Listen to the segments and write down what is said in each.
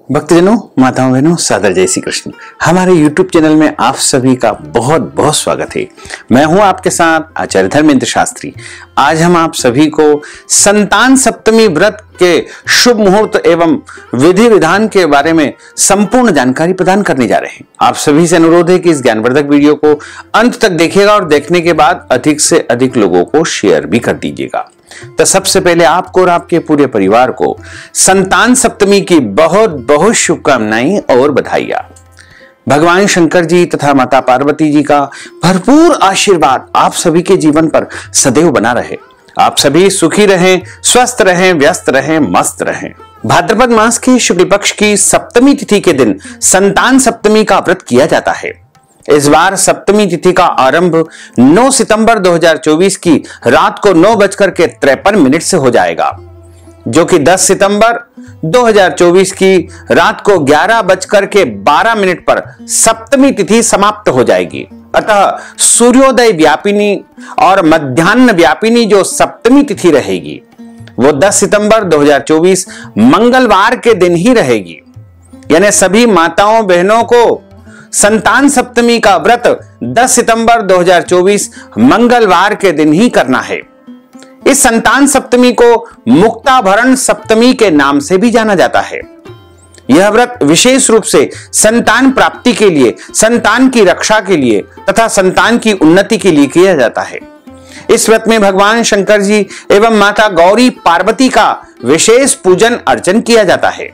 भक्तजनों, माताओं, बहनों, सादर जय श्री कृष्ण। हमारे YouTube चैनल में आप सभी का बहुत बहुत स्वागत है। मैं हूं आपके साथ आचार्य धर्मेंद्र शास्त्री। आज हम आप सभी को संतान सप्तमी व्रत के शुभ मुहूर्त एवं विधि विधान के बारे में संपूर्ण जानकारी प्रदान करने जा रहे हैं। आप सभी से अनुरोध है कि इस ज्ञानवर्धक वीडियो को अंत तक देखिएगा और देखने के बाद अधिक से अधिक लोगों को शेयर भी कर दीजिएगा। तो सबसे पहले आपको और आपके पूरे परिवार को संतान सप्तमी की बहुत बहुत शुभकामनाएं और बधाइयां। भगवान शंकर जी तथा माता पार्वती जी का भरपूर आशीर्वाद आप सभी के जीवन पर सदैव बना रहे। आप सभी सुखी रहें, स्वस्थ रहें, व्यस्त रहें, मस्त रहें। भाद्रपद मास के शुक्ल पक्ष की सप्तमी तिथि के दिन संतान सप्तमी का व्रत किया जाता है। इस बार सप्तमी तिथि का आरंभ 9 सितंबर 2024 की रात को 9:53 से हो जाएगा, जो कि 10 सितंबर 2024 की रात को 11:12 पर सप्तमी तिथि समाप्त हो जाएगी। अतः सूर्योदय व्यापिनी और मध्याह्न व्यापिनी जो सप्तमी तिथि रहेगी वो 10 सितंबर 2024 मंगलवार के दिन ही रहेगी। यानी सभी माताओं बहनों को संतान सप्तमी का व्रत 10 सितंबर 2024 मंगलवार के दिन ही करना है। इस संतान सप्तमी को मुक्ताभरण सप्तमी के नाम से भी जाना जाता है। यह व्रत विशेष रूप से संतान प्राप्ति के लिए, संतान की रक्षा के लिए तथा संतान की उन्नति के लिए किया जाता है। इस व्रत में भगवान शंकर जी एवं माता गौरी पार्वती का विशेष पूजन अर्चन किया जाता है।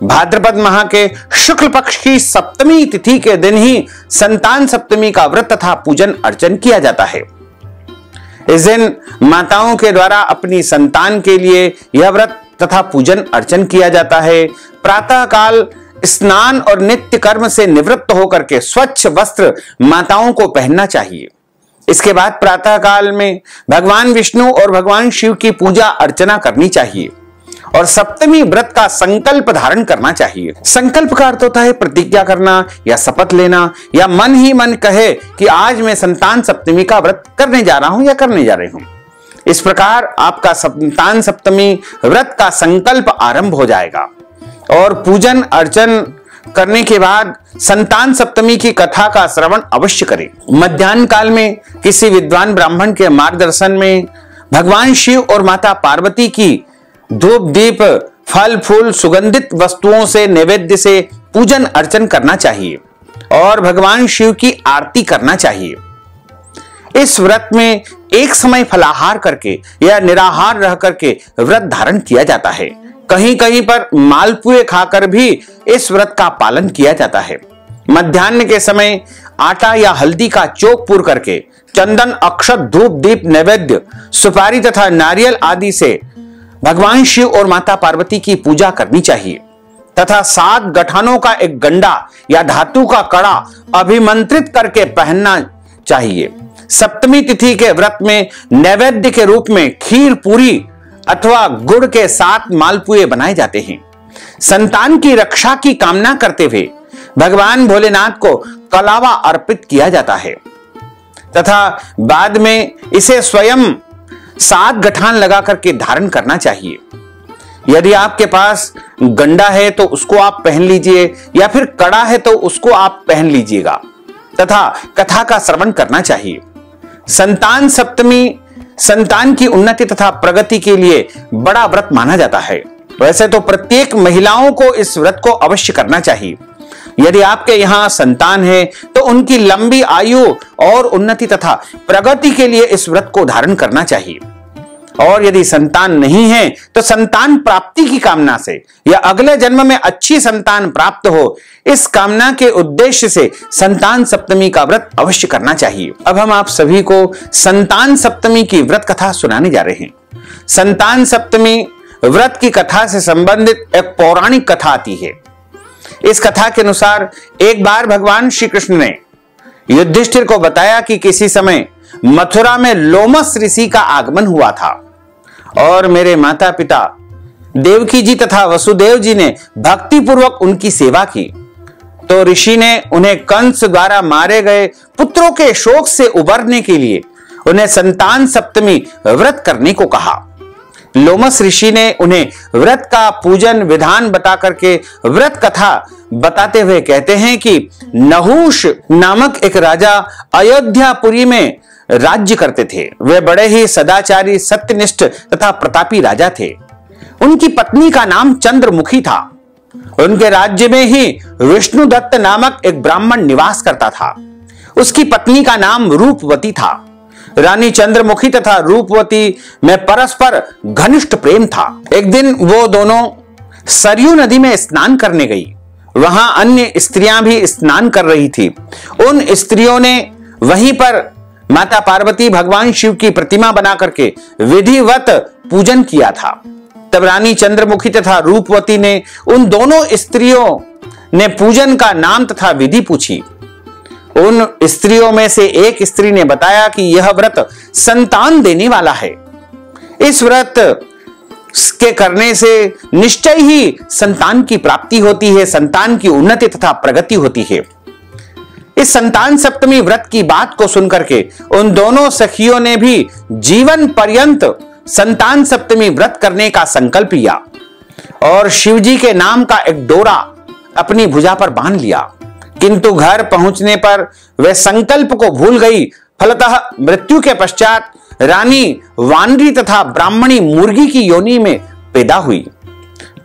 भाद्रपद माह के शुक्ल पक्ष की सप्तमी तिथि के दिन ही संतान सप्तमी का व्रत तथा पूजन अर्चन किया जाता है। इस दिन माताओं के द्वारा अपनी संतान के लिए यह व्रत तथा पूजन अर्चन किया जाता है। प्रातः काल स्नान और नित्य कर्म से निवृत्त होकर के स्वच्छ वस्त्र माताओं को पहनना चाहिए। इसके बाद प्रातः काल में भगवान विष्णु और भगवान शिव की पूजा अर्चना करनी चाहिए और सप्तमी व्रत का संकल्प धारण करना चाहिए। संकल्प का अर्थ होता है प्रतिज्ञा करना या शपथ लेना या मन ही मन कहे कि आज मैं संतान सप्तमी का व्रत करने जा रहा हूं या करने जा रही हूं। इस प्रकार आपका संतान सप्तमी व्रत का संकल्प आरंभ हो जाएगा और पूजन अर्चन करने के बाद संतान सप्तमी की कथा का श्रवण अवश्य करें। मध्याह्न काल में किसी विद्वान ब्राह्मण के मार्गदर्शन में भगवान शिव और माता पार्वती की धूप दीप फल फूल सुगंधित वस्तुओं से नैवेद्य से पूजन अर्चन करना चाहिए और भगवान शिव की आरती करना चाहिए। इस व्रत में एक समय फलाहार करके या निराहार रह करके व्रत धारण किया जाता है। कहीं कहीं पर मालपुए खाकर भी इस व्रत का पालन किया जाता है। मध्याह्न के समय आटा या हल्दी का चोक पूर करके चंदन अक्षत धूप दीप नैवेद्य सुपारी तथा नारियल आदि से भगवान शिव और माता पार्वती की पूजा करनी चाहिए तथा 7 गठानों का एक गंडा या धातु का कड़ा अभिमंत्रित करके पहनना चाहिए। सप्तमी तिथि के व्रत में नैवेद्य के रूप में खीर पूरी अथवा गुड़ के 7 मालपुए बनाए जाते हैं। संतान की रक्षा की कामना करते हुए भगवान भोलेनाथ को कलावा अर्पित किया जाता है तथा बाद में इसे स्वयं 7 गठान लगा करके धारण करना चाहिए। यदि आपके पास गंडा है तो उसको आप पहन लीजिए या फिर कड़ा है तो उसको आप पहन लीजिएगा तथा कथा का श्रवण करना चाहिए। संतान सप्तमी संतान की उन्नति तथा प्रगति के लिए बड़ा व्रत माना जाता है। वैसे तो प्रत्येक महिलाओं को इस व्रत को अवश्य करना चाहिए। यदि आपके यहां संतान है तो उनकी लंबी आयु और उन्नति तथा प्रगति के लिए इस व्रत को धारण करना चाहिए। और यदि संतान नहीं है तो संतान प्राप्ति की कामना से या अगले जन्म में अच्छी संतान प्राप्त हो, इस कामना के उद्देश्य से संतान सप्तमी का व्रत अवश्य करना चाहिए। अब हम आप सभी को संतान सप्तमी की व्रत कथा सुनाने जा रहे हैं। संतान सप्तमी व्रत की कथा से संबंधित एक पौराणिक कथा आती है। इस कथा के अनुसार एक बार भगवान श्री कृष्ण ने युधिष्ठिर को बताया कि किसी समय मथुरा में लोमस ऋषि का आगमन हुआ था और मेरे माता पिता देवकी जी तथा वसुदेव जी ने भक्ति पूर्वक उनकी सेवा की। तो ऋषि ने उन्हें कंस द्वारा मारे गए पुत्रों के शोक से उबरने के लिए उन्हें संतान सप्तमी व्रत करने को कहा। लोमस ऋषि ने उन्हें व्रत का पूजन विधान बता करके व्रत कथा बताते हुए कहते हैं कि नहुष नामक एक राजा अयोध्यापुरी में राज्य करते थे। वे बड़े ही सदाचारी, सत्यनिष्ठ तथा प्रतापी राजा थे। उनकी पत्नी का नाम चंद्रमुखी था। उनके राज्य में ही विष्णुदत्त नामक एक ब्राह्मण निवास करता था। उसकी पत्नी का नाम रूपवती था। रानी चंद्रमुखी तथा रूपवती में परस्पर घनिष्ठ प्रेम था। एक दिन वो दोनों सरयू नदी में स्नान करने गई। वहां अन्य स्त्रियां भी स्नान कर रही थी। उन स्त्रियों ने वहीं पर माता पार्वती, भगवान शिव की प्रतिमा बना करके विधिवत पूजन किया था। तब रानी चंद्रमुखी तथा रूपवती ने उन दोनों स्त्रियों ने पूजन का नाम तथा विधि पूछी। उन स्त्रियों में से एक स्त्री ने बताया कि यह व्रत संतान देने वाला है। इस व्रत के करने से निश्चय ही संतान की प्राप्ति होती है, संतान की उन्नति तथा प्रगति होती है। इस संतान सप्तमी व्रत की बात को सुनकर के उन दोनों सखियों ने भी जीवन पर्यंत संतान सप्तमी व्रत करने का संकल्प लिया और शिवजी के नाम का एक डोरा अपनी भुजा पर बांध लिया। किंतु घर पहुंचने पर वे संकल्प को भूल गई। फलतः मृत्यु के पश्चात रानी वानरी तथा ब्राह्मणी मुर्गी की योनि में पैदा हुई।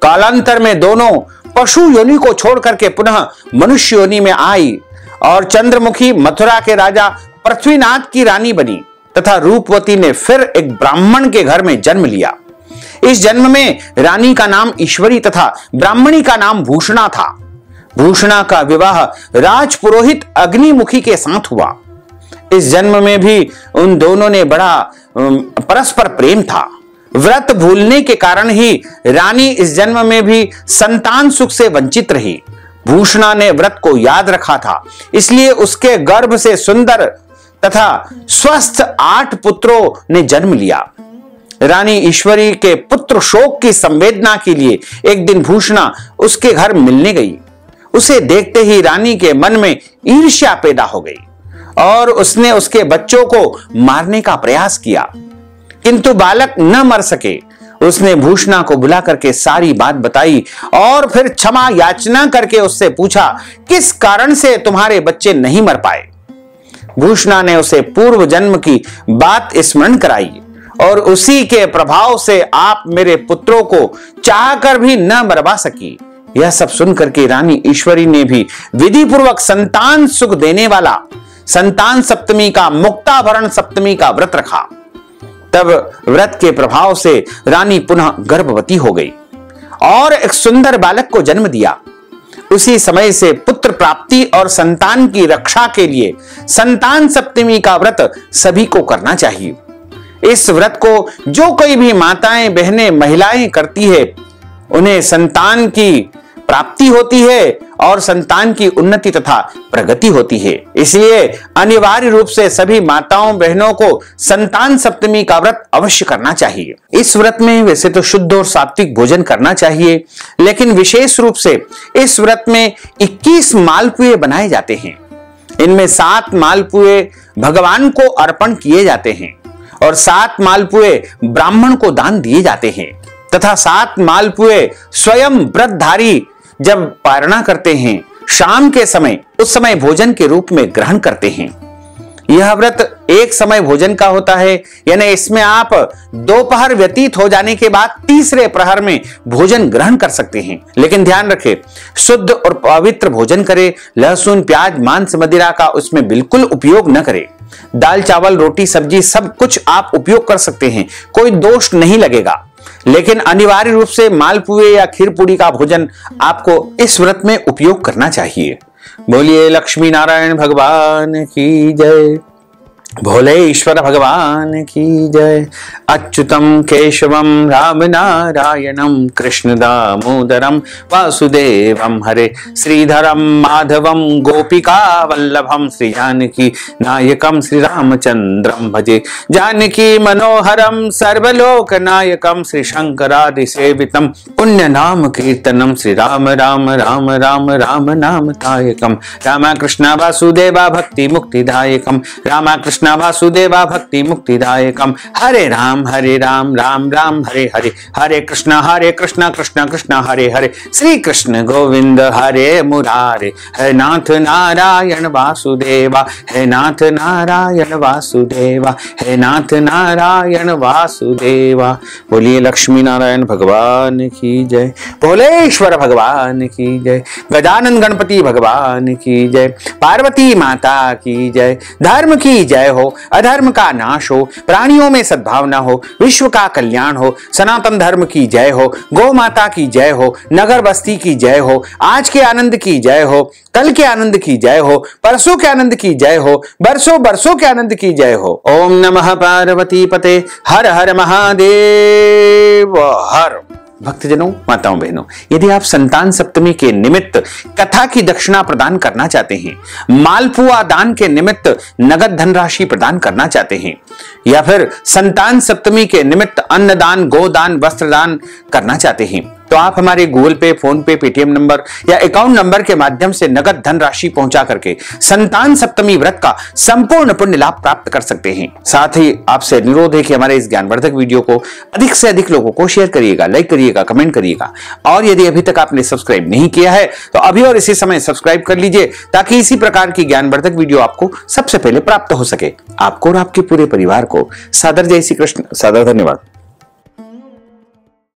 कालांतर में दोनों पशु योनि को छोड़ करके पुनः मनुष्य योनि में आई और चंद्रमुखी मथुरा के राजा पृथ्वीनाथ की रानी बनी तथा रूपवती ने फिर एक ब्राह्मण के घर में जन्म लिया। इस जन्म में रानी का नाम ईश्वरी तथा ब्राह्मणी का नाम भूषणा था। भूषणा का विवाह राजपुरोहित अग्निमुखी के साथ हुआ। इस जन्म में भी उन दोनों ने बड़ा परस्पर प्रेम था। व्रत भूलने के कारण ही रानी इस जन्म में भी संतान सुख से वंचित रही। भूषणा ने व्रत को याद रखा था, इसलिए उसके गर्भ से सुंदर तथा स्वस्थ 8 पुत्रों ने जन्म लिया। रानी ईश्वरी के पुत्र शोक की संवेदना के लिए एक दिन भूषणा उसके घर मिलने गई। उसे देखते ही रानी के मन में ईर्ष्या पैदा हो गई और उसने उसके बच्चों को मारने का प्रयास किया, किंतु बालक न मर सके। उसने भूषणा को बुला करके सारी बात बताई और फिर क्षमा याचना करके उससे पूछा, किस कारण से तुम्हारे बच्चे नहीं मर पाए। भूषणा ने उसे पूर्व जन्म की बात स्मरण कराई और उसी के प्रभाव से आप मेरे पुत्रों को चाहकर भी न मरवा सकी। यह सब सुनकर के रानी ईश्वरी ने भी विधि पूर्वक संतान सुख देने वाला संतान सप्तमी का, मुक्ताभरण सप्तमी का व्रत रखा। तब व्रत के प्रभाव से रानी पुनः गर्भवती हो गई और एक सुंदर बालक को जन्म दिया। उसी समय से पुत्र प्राप्ति और संतान की रक्षा के लिए संतान सप्तमी का व्रत सभी को करना चाहिए। इस व्रत को जो कोई भी माताएं, बहनें, महिलाएं करती है, उन्हें संतान की प्राप्ति होती है और संतान की उन्नति तथा प्रगति होती है। इसलिए अनिवार्य रूप से सभी माताओं, बहनों को संतान सप्तमी का व्रत अवश्य करना चाहिए। इस व्रत में वैसे तो शुद्ध और सात्विक भोजन करना चाहिए, लेकिन विशेष रूप से इस व्रत में 21 मालपुए बनाए जाते हैं। इनमें 7 मालपुए भगवान को अर्पण किए जाते हैं और 7 मालपुए ब्राह्मण को दान दिए जाते हैं तथा 7 मालपुए स्वयं व्रतधारी जब पारणा करते हैं शाम के समय, उस समय भोजन के रूप में ग्रहण करते हैं। यह व्रत एक समय भोजन का होता है, यानी इसमें आप दोपहर व्यतीत हो जाने के बाद तीसरे प्रहर में भोजन ग्रहण कर सकते हैं। लेकिन ध्यान रखें, शुद्ध और पवित्र भोजन करें। लहसुन, प्याज, मांस, मदिरा का उसमें बिल्कुल उपयोग न करें। दाल, चावल, रोटी, सब्जी सब कुछ आप उपयोग कर सकते हैं, कोई दोष नहीं लगेगा। लेकिन अनिवार्य रूप से मालपुए या खीर पूरी का भोजन आपको इस व्रत में उपयोग करना चाहिए। बोलिए लक्ष्मी नारायण भगवान की जय, भोले ईश्वर भगवान की जय। अच्युतम केशवम राम नारायणम कृष्ण दामोदरम वासुदेवम हरे, श्रीधरम माधवम गोपिका वल्लभम, श्री जानकी नायकम श्री रामचंद्रम भजे। जानकी मनोहरम सर्वलोक नायकम, श्री शंकरादि सेवितम, पुण्य नाम कीर्तनम, श्री राम राम राम राम राम नाम तायकम। रामा कृष्ण वासुदेवा भक्ति मुक्तिदायकम, रामा कृष्ण कृष्ण वासुदेवा भक्ति मुक्तिदायकम। हरे राम राम राम हरे हरे, हरे कृष्ण कृष्ण कृष्ण हरे हरे, श्री कृष्ण गोविंद हरे मुरारे, हे नाथ नारायण वासुदेवा, हे नाथ नारायण वासुदेवा, हे नाथ नारायण वासुदेवा। बोलिए लक्ष्मी नारायण भगवान की जय, भोलेश्वर भगवान की जय, गजानन गणपति भगवान की जय, पार्वती माता की जय। धर्म की जय हो, अधर्म का नाश हो, प्राणियों में सद्भावना हो, विश्व का कल्याण हो, सनातन धर्म की जय हो, गौ माता की जय हो, नगर बस्ती की जय हो, आज के आनंद की जय हो, कल के आनंद की जय हो, परसों के आनंद की जय हो, बरसों बरसों के आनंद की जय हो। ओम नमः पार्वती पते, हर हर महादेव हर। भक्तजनों, माताओं बहनों, यदि आप संतान सप्तमी के निमित्त कथा की दक्षिणा प्रदान करना चाहते हैं, मालपुआ दान के निमित्त नगद धनराशि प्रदान करना चाहते हैं, या फिर संतान सप्तमी के निमित्त अन्नदान, गोदान, वस्त्रदान करना चाहते हैं, तो आप हमारे गूगल पे, फोन पे, पेटीएम नंबर या अकाउंट नंबर के माध्यम से नगद धनराशि पहुंचा करके संतान सप्तमी व्रत का संपूर्ण पुण्य लाभ प्राप्त कर सकते हैं। साथ ही आपसे अनुरोध है कि हमारे इस ज्ञानवर्धक वीडियो को अधिक से अधिक लोगों को शेयर करिएगा, लाइक करिएगा, कमेंट करिएगा, और यदि अभी तक आपने सब्सक्राइब नहीं किया है तो अभी और इसी समय सब्सक्राइब कर लीजिए, ताकि इसी प्रकार की ज्ञानवर्धक वीडियो आपको सबसे पहले प्राप्त हो सके। आपको और आपके पूरे परिवार को सादर जय श्री कृष्ण, सादर धन्यवाद।